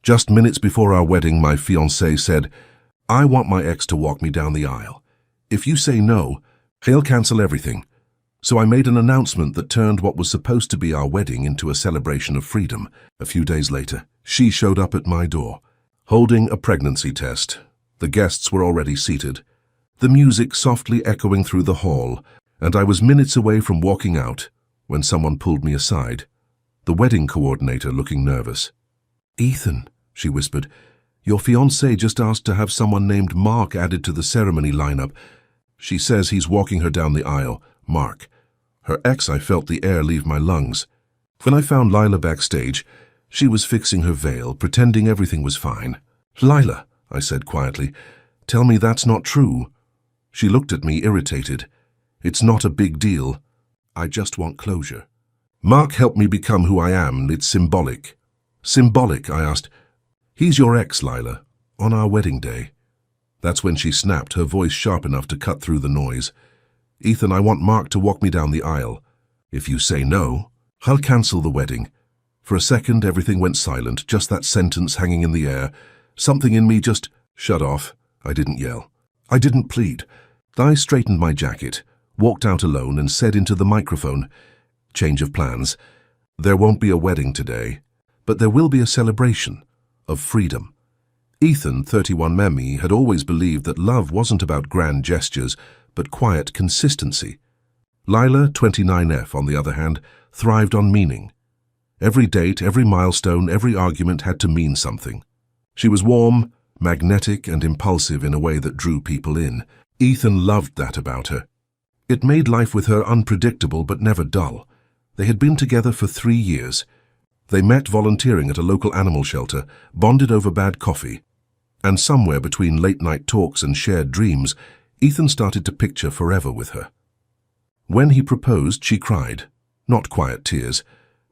Just minutes before our wedding, my fiancé said, "I want my ex to walk me down the aisle. If you say no, he'll cancel everything." So I made an announcement that turned what was supposed to be our wedding into a celebration of freedom. A few days later, she showed up at my door, holding a pregnancy test. The guests were already seated, the music softly echoing through the hall, and I was minutes away from walking out when someone pulled me aside, the wedding coordinator looking nervous. "Ethan," she whispered, "your fiancé just asked to have someone named Mark added to the ceremony lineup. She says he's walking her down the aisle." Mark. Her ex. I felt the air leave my lungs. When I found Lila backstage, she was fixing her veil, pretending everything was fine. "Lila," I said quietly, "tell me that's not true." She looked at me, irritated. "It's not a big deal. I just want closure. Mark helped me become who I am. It's symbolic." "Symbolic?" I asked. "He's your ex, Lila, on our wedding day." That's when she snapped, her voice sharp enough to cut through the noise. "Ethan, I want Mark to walk me down the aisle. If you say no, I'll cancel the wedding." For a second, everything went silent, just that sentence hanging in the air. Something in me just shut off. I didn't yell. I didn't plead. I straightened my jacket, walked out alone, and said into the microphone, "Change of plans. There won't be a wedding today, but there will be a celebration of freedom." Ethan, 31 Memmi, had always believed that love wasn't about grand gestures, but quiet consistency. Lila, 29F, on the other hand, thrived on meaning. Every date, every milestone, every argument had to mean something. She was warm, magnetic, and impulsive in a way that drew people in. Ethan loved that about her. It made life with her unpredictable but never dull. They had been together for 3 years. They met volunteering at a local animal shelter, bonded over bad coffee, and somewhere between late-night talks and shared dreams, Ethan started to picture forever with her. When he proposed, she cried. Not quiet tears,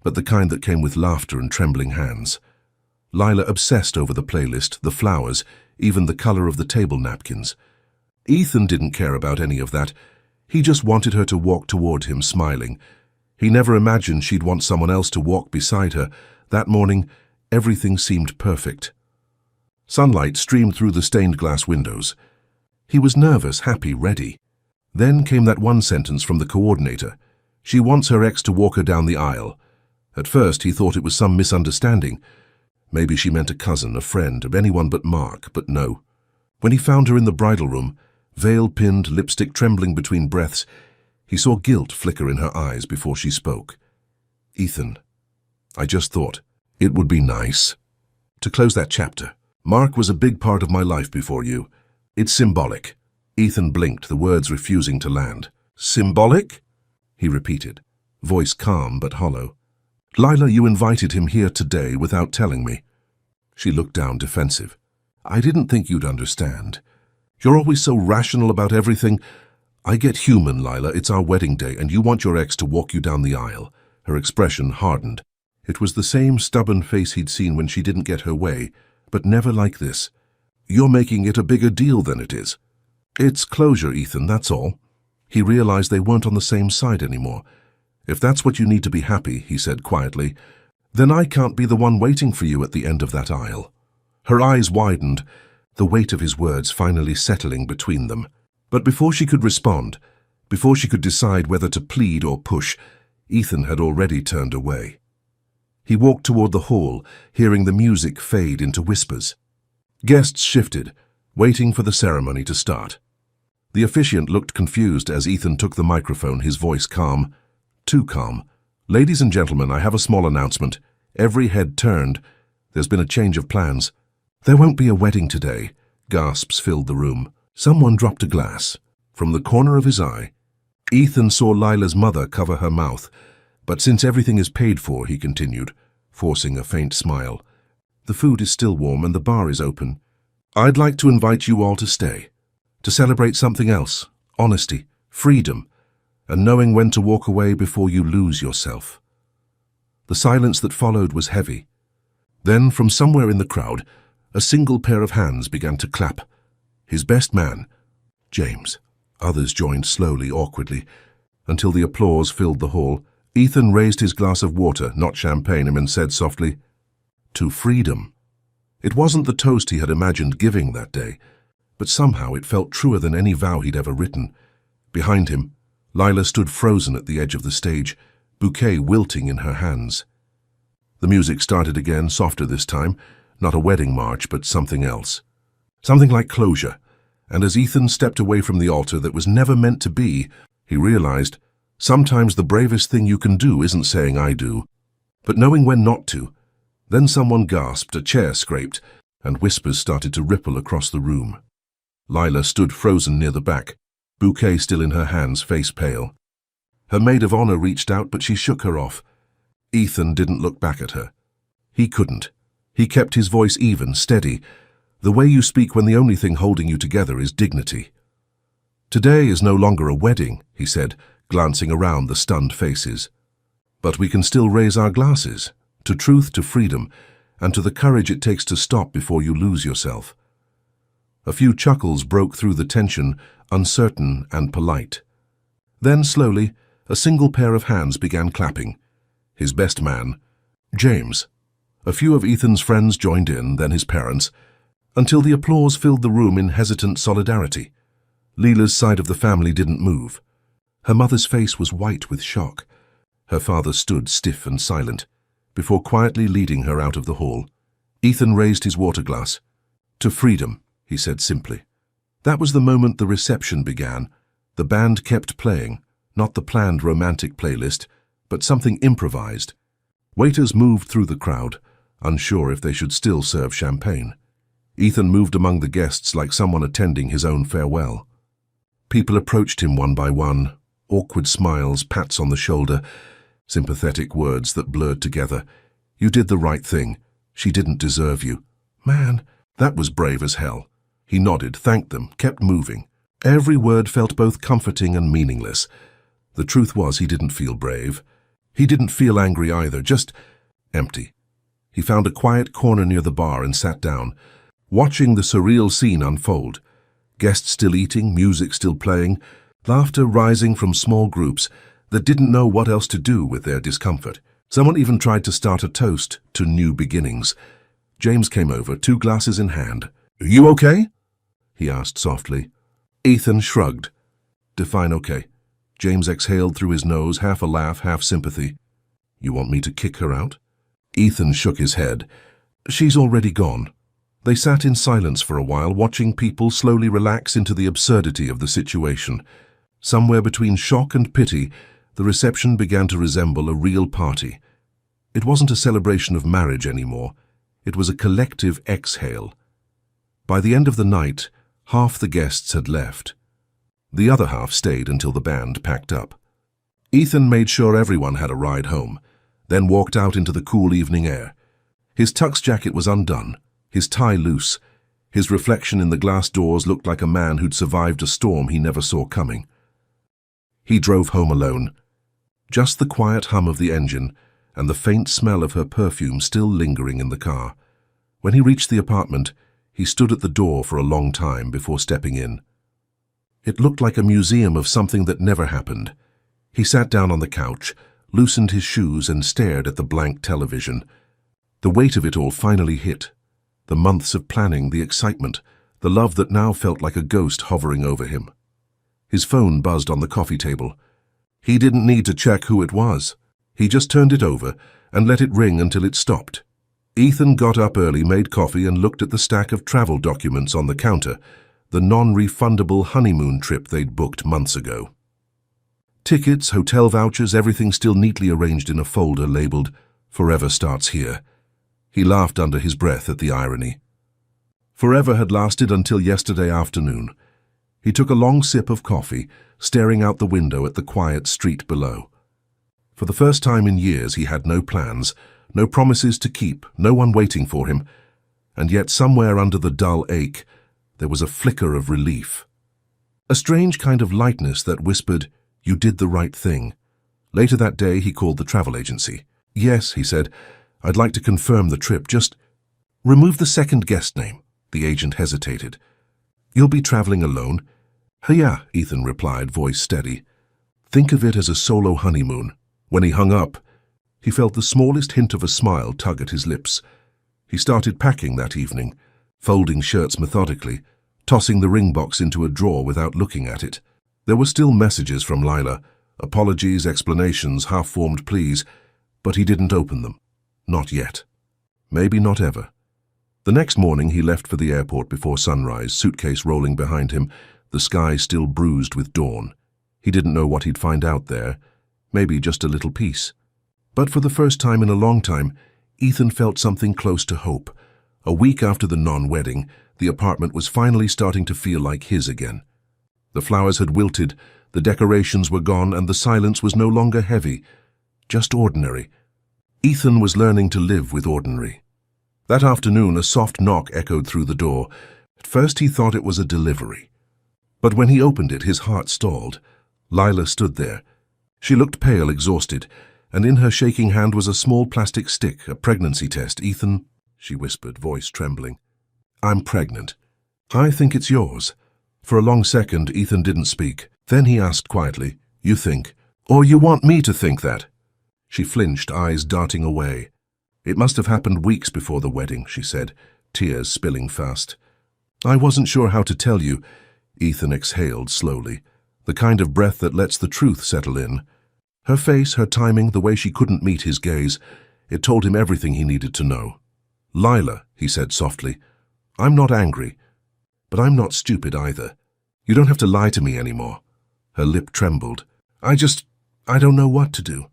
but the kind that came with laughter and trembling hands. Lila obsessed over the playlist, the flowers, even the color of the table napkins. Ethan didn't care about any of that. He just wanted her to walk toward him, smiling. He never imagined she'd want someone else to walk beside her. That morning, everything seemed perfect. Sunlight streamed through the stained glass windows. He was nervous, happy, ready. Then came that one sentence from the coordinator. She wants her ex to walk her down the aisle. At first, he thought it was some misunderstanding. Maybe she meant a cousin, a friend, of anyone but Mark, but no. When he found her in the bridal room, veil pinned, lipstick trembling between breaths, he saw guilt flicker in her eyes before she spoke. "Ethan, I just thought it would be nice to close that chapter. Mark was a big part of my life before you. It's symbolic." Ethan blinked, the words refusing to land. "Symbolic?" he repeated, voice calm but hollow. "Lila, you invited him here today without telling me." She looked down, defensive. "I didn't think you'd understand. You're always so rational about everything. I get human, Lila. It's our wedding day, and you want your ex to walk you down the aisle." Her expression hardened. It was the same stubborn face he'd seen when she didn't get her way, but never like this. "You're making it a bigger deal than it is." "It's closure, Ethan, that's all." He realized they weren't on the same side anymore. "If that's what you need to be happy," he said quietly, "then I can't be the one waiting for you at the end of that aisle." Her eyes widened, the weight of his words finally settling between them. But before she could respond, before she could decide whether to plead or push, Ethan had already turned away. He walked toward the hall, hearing the music fade into whispers. Guests shifted, waiting for the ceremony to start. The officiant looked confused as Ethan took the microphone, his voice calm. Too calm. "Ladies and gentlemen, I have a small announcement." Every head turned. "There's been a change of plans. There won't be a wedding today." Gasps filled the room. Someone dropped a glass. From the corner of his eye, Ethan saw Lila's mother cover her mouth. "But since everything is paid for," he continued, forcing a faint smile, "the food is still warm and the bar is open. I'd like to invite you all to stay, to celebrate something else, honesty, freedom, and knowing when to walk away before you lose yourself." The silence that followed was heavy. Then, from somewhere in the crowd, a single pair of hands began to clap. His best man, James. Others joined slowly, awkwardly, until the applause filled the hall. Ethan raised his glass of water, not champagne, and said softly, "To freedom." It wasn't the toast he had imagined giving that day, but somehow it felt truer than any vow he'd ever written. Behind him, Lila stood frozen at the edge of the stage, bouquet wilting in her hands. The music started again, softer this time, not a wedding march, but something else. Something like closure, and as Ethan stepped away from the altar that was never meant to be, he realized sometimes the bravest thing you can do isn't saying "I do," but knowing when not to. Then someone gasped, a chair scraped, and whispers started to ripple across the room. Lila stood frozen near the back, bouquet still in her hands, face pale. Her maid of honor reached out, but she shook her off. Ethan didn't look back at her. He couldn't. He kept his voice even, steady, the way you speak when the only thing holding you together is dignity. "Today is no longer a wedding," he said, glancing around the stunned faces. "But we can still raise our glasses, to truth, to freedom, and to the courage it takes to stop before you lose yourself." A few chuckles broke through the tension, uncertain and polite. Then, slowly, a single pair of hands began clapping. His best man, James. A few of Ethan's friends joined in, then his parents, until the applause filled the room in hesitant solidarity. Leela's side of the family didn't move. Her mother's face was white with shock. Her father stood stiff and silent, before quietly leading her out of the hall. Ethan raised his water glass. "To freedom," he said simply. That was the moment the reception began. The band kept playing, not the planned romantic playlist, but something improvised. Waiters moved through the crowd, unsure if they should still serve champagne. Ethan moved among the guests like someone attending his own farewell. People approached him one by one, awkward smiles, pats on the shoulder, sympathetic words that blurred together. "You did the right thing. She didn't deserve you." Man, that was brave as hell. He nodded, thanked them, kept moving. Every word felt both comforting and meaningless. The truth was he didn't feel brave. He didn't feel angry either, just empty. He found a quiet corner near the bar and sat down, watching the surreal scene unfold. Guests still eating, music still playing, laughter rising from small groups that didn't know what else to do with their discomfort. Someone even tried to start a toast to new beginnings. James came over, 2 glasses in hand. "Are you okay?" he asked softly. Ethan shrugged. "Define okay." James exhaled through his nose, half a laugh, half sympathy. "You want me to kick her out?" Ethan shook his head. "She's already gone." They sat in silence for a while, watching people slowly relax into the absurdity of the situation. Somewhere between shock and pity, the reception began to resemble a real party. It wasn't a celebration of marriage anymore. It was a collective exhale. By the end of the night, half the guests had left. The other half stayed until the band packed up. Ethan made sure everyone had a ride home, then walked out into the cool evening air. His tux jacket was undone, his tie loose. His reflection in the glass doors looked like a man who'd survived a storm he never saw coming. He drove home alone. Just the quiet hum of the engine and the faint smell of her perfume still lingering in the car. When he reached the apartment, he stood at the door for a long time before stepping in. It looked like a museum of something that never happened. He sat down on the couch, loosened his shoes and stared at the blank television. The weight of it all finally hit. The months of planning, the excitement, the love that now felt like a ghost hovering over him. His phone buzzed on the coffee table. He didn't need to check who it was. He just turned it over and let it ring until it stopped. Ethan got up early, made coffee and looked at the stack of travel documents on the counter, the non-refundable honeymoon trip they'd booked months ago. Tickets, hotel vouchers, everything still neatly arranged in a folder labeled "Forever Starts Here." He laughed under his breath at the irony. Forever had lasted until yesterday afternoon. He took a long sip of coffee, staring out the window at the quiet street below. For the first time in years he had no plans, no promises to keep, no one waiting for him, and yet somewhere under the dull ache there was a flicker of relief. A strange kind of lightness that whispered, "You did the right thing." Later that day he called the travel agency. "Yes," he said, "I'd like to confirm the trip, just remove the second guest name." The agent hesitated. "You'll be traveling alone?" "Yeah," Ethan replied, voice steady. "Think of it as a solo honeymoon." When he hung up, he felt the smallest hint of a smile tug at his lips. He started packing that evening, folding shirts methodically, tossing the ring box into a drawer without looking at it. There were still messages from Lila, apologies, explanations, half-formed pleas, but he didn't open them. Not yet. Maybe not ever. The next morning he left for the airport before sunrise, suitcase rolling behind him, the sky still bruised with dawn. He didn't know what he'd find out there, maybe just a little peace. But for the first time in a long time, Ethan felt something close to hope. A week after the non-wedding, the apartment was finally starting to feel like his again. The flowers had wilted, the decorations were gone, and the silence was no longer heavy, just ordinary. Ethan was learning to live with ordinary. That afternoon, a soft knock echoed through the door. At first he thought it was a delivery. But when he opened it, his heart stalled. Lila stood there. She looked pale, exhausted, and in her shaking hand was a small plastic stick, a pregnancy test. "Ethan," she whispered, voice trembling. "I'm pregnant. I think it's yours." For a long second, Ethan didn't speak. Then he asked quietly, "You think? Or you want me to think that?" She flinched, eyes darting away. "It must have happened weeks before the wedding," she said, tears spilling fast. "I wasn't sure how to tell you." Ethan exhaled slowly, the kind of breath that lets the truth settle in. Her face, her timing, the way she couldn't meet his gaze, it told him everything he needed to know. "Lila," he said softly, "I'm not angry, but I'm not stupid either. You don't have to lie to me anymore." Her lip trembled. I don't know what to do."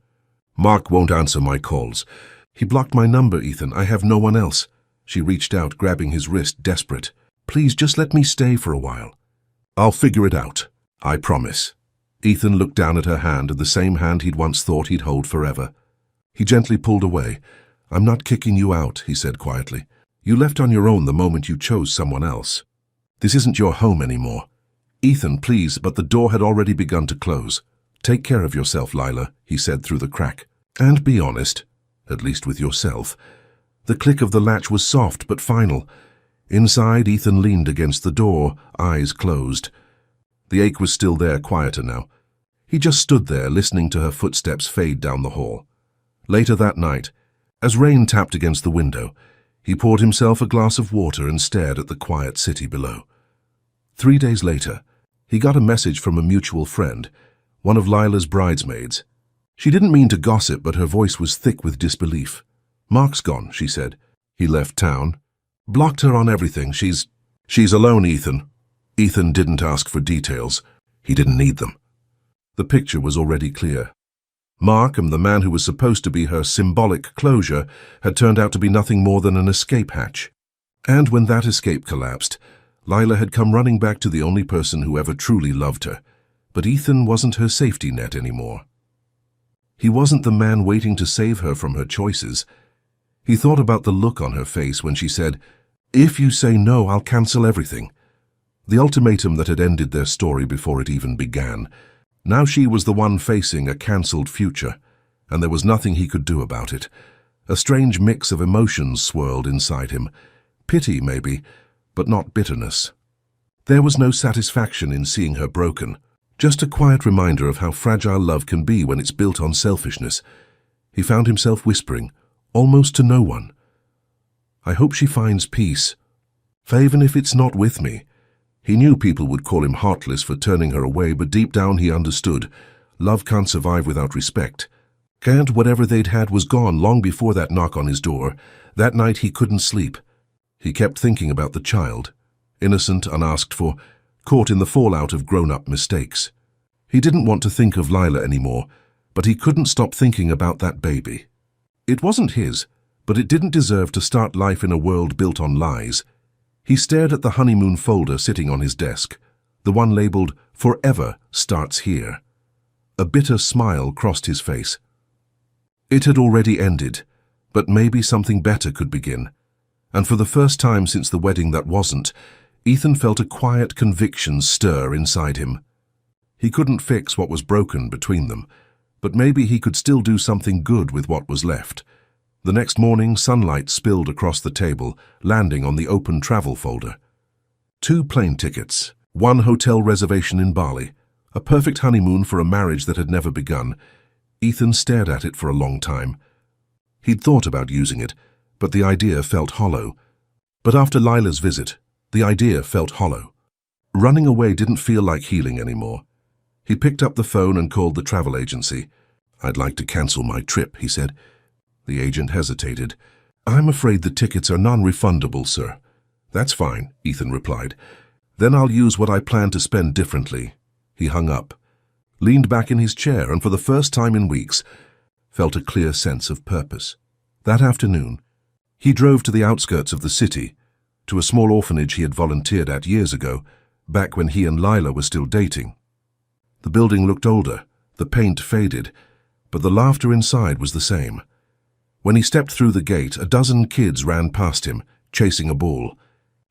"Mark won't answer my calls. He blocked my number, Ethan. I have no one else." She reached out, grabbing his wrist, desperate. "Please, just let me stay for a while." "I'll figure it out. I promise." Ethan looked down at her hand, the same hand he'd once thought he'd hold forever. He gently pulled away. "I'm not kicking you out," he said quietly. "You left on your own the moment you chose someone else. This isn't your home anymore." "Ethan, please," but the door had already begun to close. "Take care of yourself, Lila," he said through the crack. "And be honest. At least with yourself." The click of the latch was soft but final. Inside, Ethan leaned against the door, eyes closed. The ache was still there, quieter now. He just stood there, listening to her footsteps fade down the hall. Later that night, as rain tapped against the window, he poured himself a glass of water and stared at the quiet city below. 3 days later, he got a message from a mutual friend, one of Lila's bridesmaids. She didn't mean to gossip, but her voice was thick with disbelief. "Mark's gone," she said. "He left town. Blocked her on everything. She's alone, Ethan." Ethan didn't ask for details. He didn't need them. The picture was already clear. Markham, the man who was supposed to be her symbolic closure, had turned out to be nothing more than an escape hatch. And when that escape collapsed, Lila had come running back to the only person who ever truly loved her. But Ethan wasn't her safety net anymore. He wasn't the man waiting to save her from her choices. He thought about the look on her face when she said, "If you say no, I'll cancel everything." The ultimatum that had ended their story before it even began. Now she was the one facing a cancelled future, and there was nothing he could do about it. A strange mix of emotions swirled inside him. Pity, maybe, but not bitterness. There was no satisfaction in seeing her broken. Just a quiet reminder of how fragile love can be when it's built on selfishness. He found himself whispering, almost to no one, "I hope she finds peace, even if it's not with me." He knew people would call him heartless for turning her away, but deep down he understood. Love can't survive without respect. And whatever they'd had was gone long before that knock on his door. That night he couldn't sleep. He kept thinking about the child, innocent, unasked for, caught in the fallout of grown-up mistakes. He didn't want to think of Lila anymore, but he couldn't stop thinking about that baby. It wasn't his, but it didn't deserve to start life in a world built on lies. He stared at the honeymoon folder sitting on his desk, the one labeled "Forever Starts Here." A bitter smile crossed his face. It had already ended, but maybe something better could begin. And for the first time since the wedding that wasn't, Ethan felt a quiet conviction stir inside him. He couldn't fix what was broken between them, but maybe he could still do something good with what was left. The next morning, sunlight spilled across the table, landing on the open travel folder. 2 plane tickets, 1 hotel reservation in Bali, a perfect honeymoon for a marriage that had never begun. Ethan stared at it for a long time. He'd thought about using it, but the idea felt hollow. But after Lila's visit, the idea felt hollow. Running away didn't feel like healing anymore. He picked up the phone and called the travel agency. "I'd like to cancel my trip," he said. The agent hesitated. "I'm afraid the tickets are non-refundable, sir." "That's fine," Ethan replied. "Then I'll use what I plan to spend differently." He hung up, leaned back in his chair, and for the first time in weeks, felt a clear sense of purpose. That afternoon, he drove to the outskirts of the city, to a small orphanage he had volunteered at years ago, back when he and Lila were still dating. The building looked older, the paint faded, but the laughter inside was the same. When he stepped through the gate, a dozen kids ran past him, chasing a ball.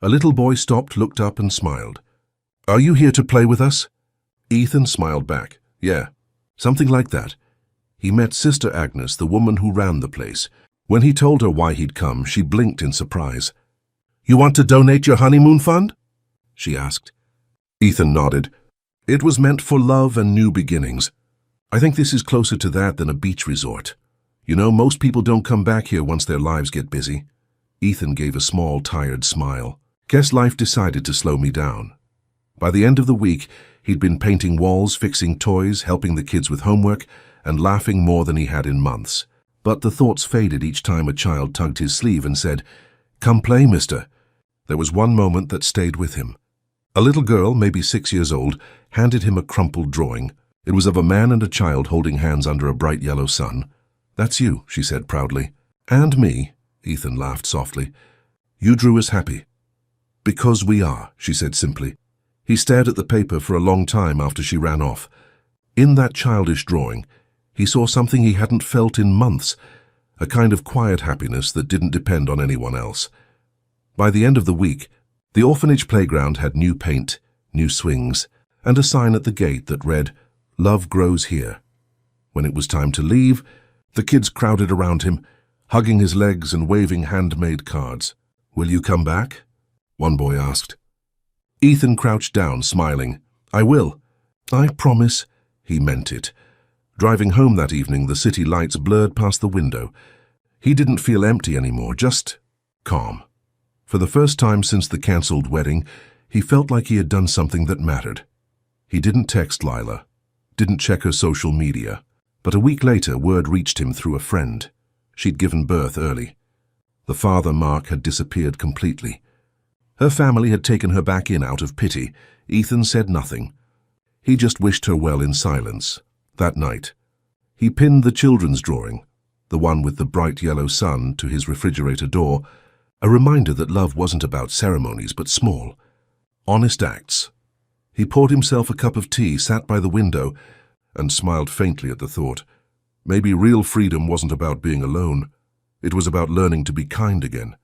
A little boy stopped, looked up, and smiled. "Are you here to play with us?" Ethan smiled back. "Yeah, something like that." He met Sister Agnes, the woman who ran the place. When he told her why he'd come, she blinked in surprise. "You want to donate your honeymoon fund?" she asked. Ethan nodded. "It was meant for love and new beginnings. I think this is closer to that than a beach resort. You know, most people don't come back here once their lives get busy." Ethan gave a small, tired smile. "Guess life decided to slow me down." By the end of the week, he'd been painting walls, fixing toys, helping the kids with homework, and laughing more than he had in months. But the thoughts faded each time a child tugged his sleeve and said, "Come play, mister." There was one moment that stayed with him. A little girl, maybe 6 years old, handed him a crumpled drawing. It was of a man and a child holding hands under a bright yellow sun. "That's you," she said proudly. "And me," Ethan laughed softly. "You drew us happy." "Because we are," she said simply. He stared at the paper for a long time after she ran off. In that childish drawing, he saw something he hadn't felt in months, a kind of quiet happiness that didn't depend on anyone else. By the end of the week, the orphanage playground had new paint, new swings, and a sign at the gate that read, "Love grows here." When it was time to leave, the kids crowded around him, hugging his legs and waving handmade cards. "Will you come back?" one boy asked. Ethan crouched down, smiling. "I will. I promise." He meant it. Driving home that evening, the city lights blurred past the window. He didn't feel empty anymore, just calm. For the first time since the cancelled wedding, he felt like he had done something that mattered. He didn't text Lila, didn't check her social media, but a week later word reached him through a friend. She'd given birth early. The father, Mark, had disappeared completely. Her family had taken her back in out of pity. Ethan said nothing. He just wished her well in silence. That night, he pinned the children's drawing, the one with the bright yellow sun, to his refrigerator door, a reminder that love wasn't about ceremonies but small, honest acts. He poured himself a cup of tea, sat by the window, and smiled faintly at the thought. Maybe real freedom wasn't about being alone. It was about learning to be kind again.